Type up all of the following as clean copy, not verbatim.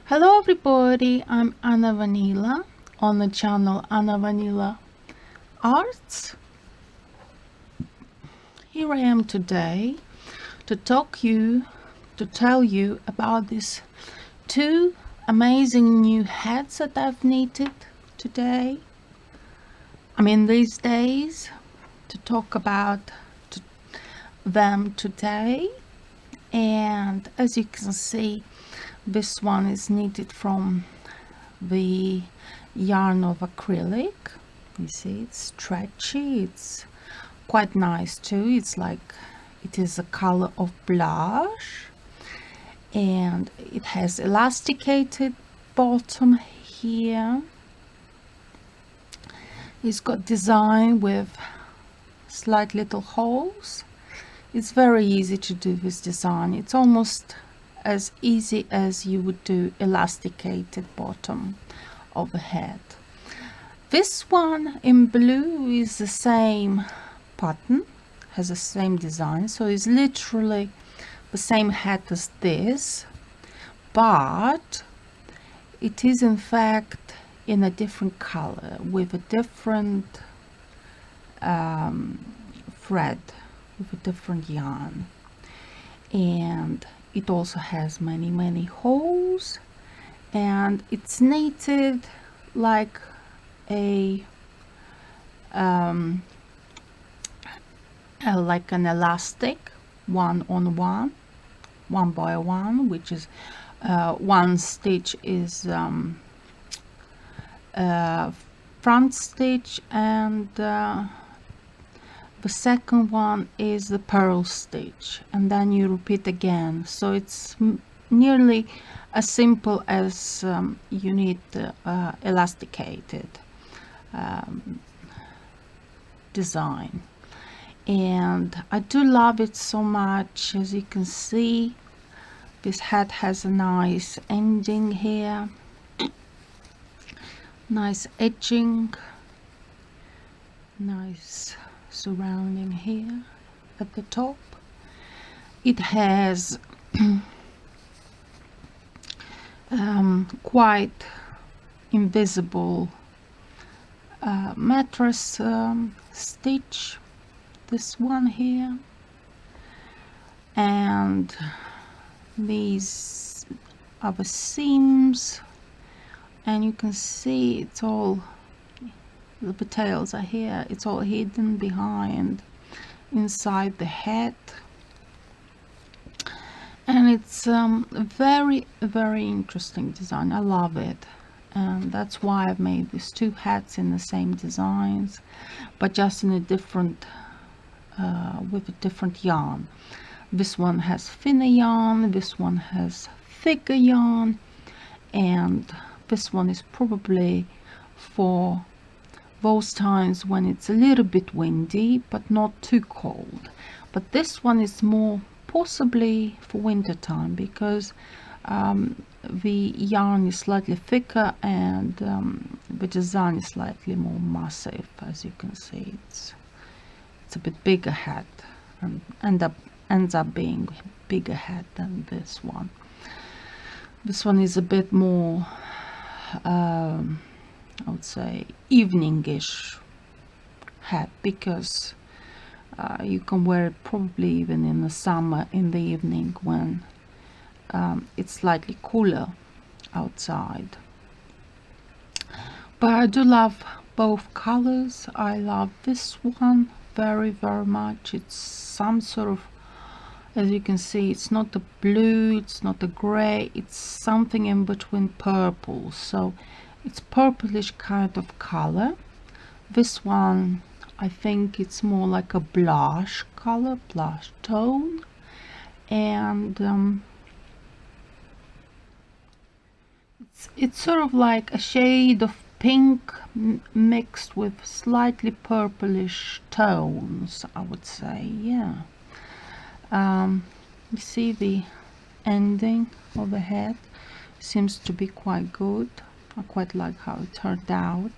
Hello everybody, I'm Anna Vanila on the channel Anna Vanila Arts. Here I am today to tell you about these two amazing new hats that I've knitted today. These days, to talk about them today. And as you can see, this one is knitted from the yarn of acrylic. You see, it's stretchy, it's quite nice too. It is a color of blush, and it has elasticated bottom here. It's got design with slight little holes. It's very easy to do this design. It's almost as easy as you would do elasticated bottom of a hat. This one in blue is the same pattern, has the same design, so it's literally the same hat as this, but it is in fact in a different color with a different thread, with a different yarn, and it also has many holes, and it's knitted like like an elastic, one by one, which is one stitch is front stitch, and the second one is the purl stitch, and then you repeat again. So it's nearly as simple as you need elasticated design, and I do love it so much. As you can see, this hat has a nice ending here, nice edging, nice surrounding here at the top. It has quite invisible mattress stitch, this one here, and these are the seams, and you can see it's all, the tails are here, it's all hidden behind inside the hat, and it's a very interesting design. I love it, and that's why I've made these two hats in the same designs, but just in a different with a different yarn. This one has thinner yarn, this one has thicker yarn, and this one is probably for those times when it's a little bit windy but not too cold. But this one is more possibly for winter time, because the yarn is slightly thicker, and the design is slightly more massive. As you can see, it's a bit bigger hat, and ends up being bigger hat than this one. This one is a bit more I would say evening-ish hat, because you can wear it probably even in the summer in the evening when it's slightly cooler outside. But I do love both colors. I love this one very much. It's some sort of, as you can see, it's not the blue, it's not the gray, it's something in between purple, so it's purplish kind of color. This one, I think it's more like a blush color, blush tone, and it's sort of like a shade of pink mixed with slightly purplish tones, I would say. Yeah. You see the ending of the head seems to be quite good. I quite like how it turned out,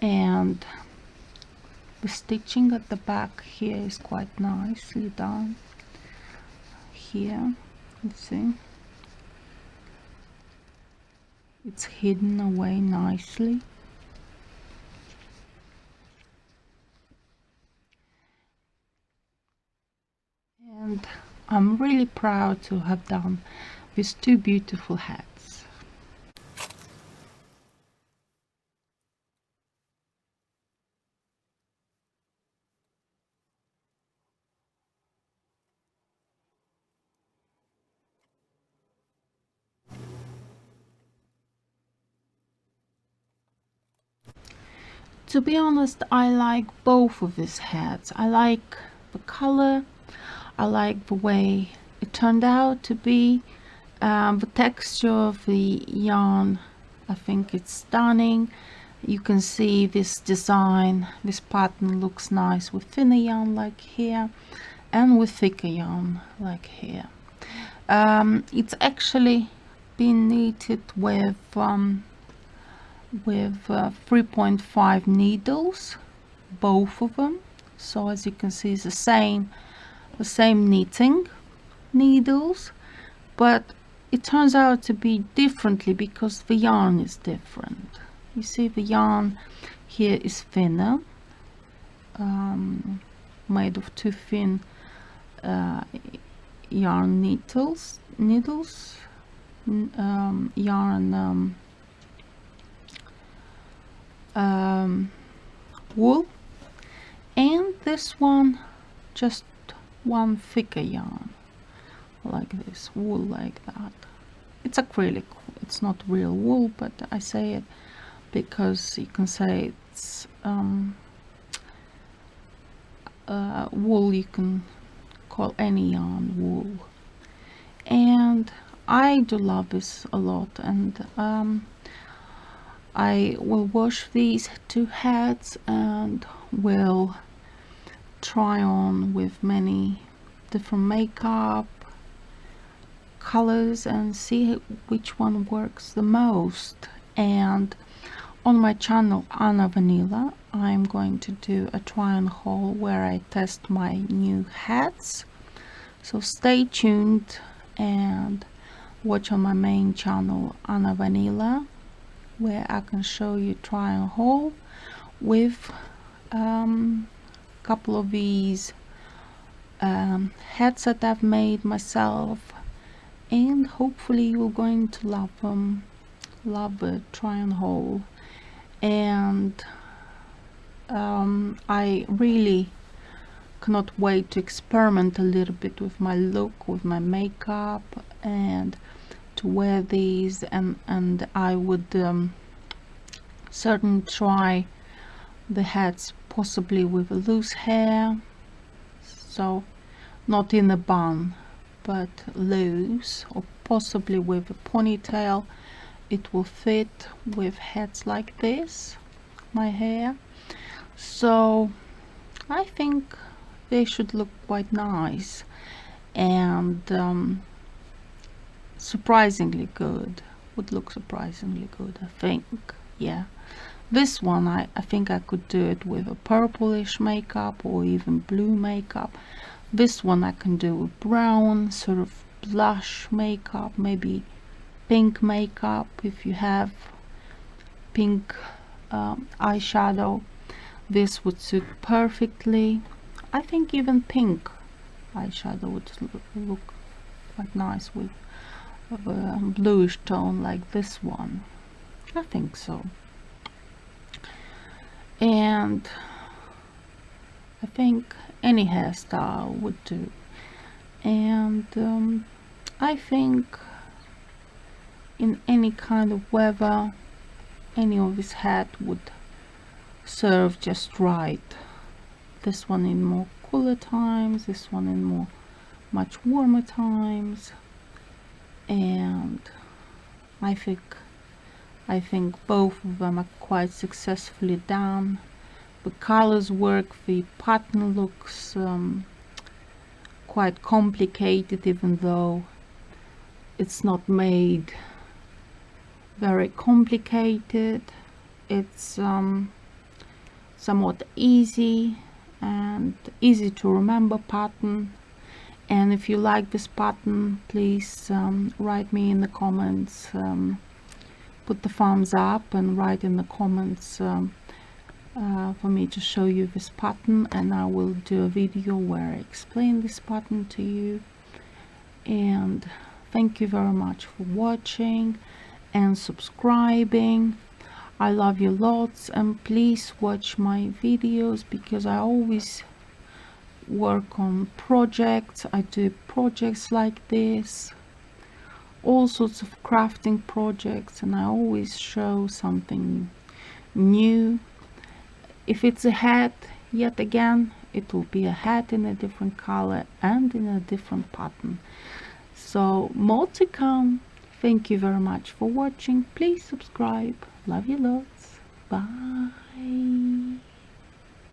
and the stitching at the back here is quite nicely done here. You see, It's hidden away nicely. And I'm really proud to have done these two beautiful hats. To be honest, I like both of these hats. I like the color, I like the way it turned out to be, the texture of the yarn. I think it's stunning. You can see this design, this pattern looks nice with thinner yarn like here and with thicker yarn like here. It's actually been knitted with 3.5 needles, both of them. So as you can see, it's the same knitting needles, but it turns out to be differently because the yarn is different. You see the yarn here is thinner, made of two thin yarn needles, yarn wool, and this one just one thicker yarn like this, wool like that. It's acrylic, it's not real wool, but I say it because you can say it's wool. You can call any yarn wool, and I do love this a lot. And I will wash these two hats and will try on with many different makeup colors and see which one works the most. And on my channel Anna Vanila, I'm going to do a try on haul where I test my new hats, so stay tuned and watch on my main channel Anna Vanila, where I can show you try on haul with a couple of these hats that I've made myself, and hopefully you're going to love them, love the try on haul. And I really cannot wait to experiment a little bit with my look, with my makeup, and to wear these. And I would certainly try the hats possibly with a loose hair, so not in a bun but loose, or possibly with a ponytail. It will fit with hats like this, my hair. So I think they should look quite nice and surprisingly good. Would look surprisingly good, I think. Yeah, this one I think I could do it with a purplish makeup or even blue makeup. This one I can do with brown, sort of blush makeup, maybe pink makeup if you have pink eyeshadow. This would suit perfectly. I think even pink eyeshadow would look quite nice with a bluish tone like this one. I think so. And I think any hairstyle would do. And I think in any kind of weather, any of this hat would serve just right. This one in more cooler times, this one in much warmer times, and I think both of them are quite successfully done. The colors work, the pattern looks quite complicated, even though it's not made very complicated. It's somewhat easy and easy to remember pattern. And if you like this pattern, please write me in the comments put the thumbs up and write in the comments for me to show you this pattern, and I will do a video where I explain this pattern to you. And thank you very much for watching and subscribing. I love you lots, and please watch my videos because I always work on projects. I do projects like this, all sorts of crafting projects, and I always show something new. If it's a hat, yet again, it will be a hat in a different color and in a different pattern. So more to come. Thank you very much for watching. Please subscribe. Love you lots. Bye.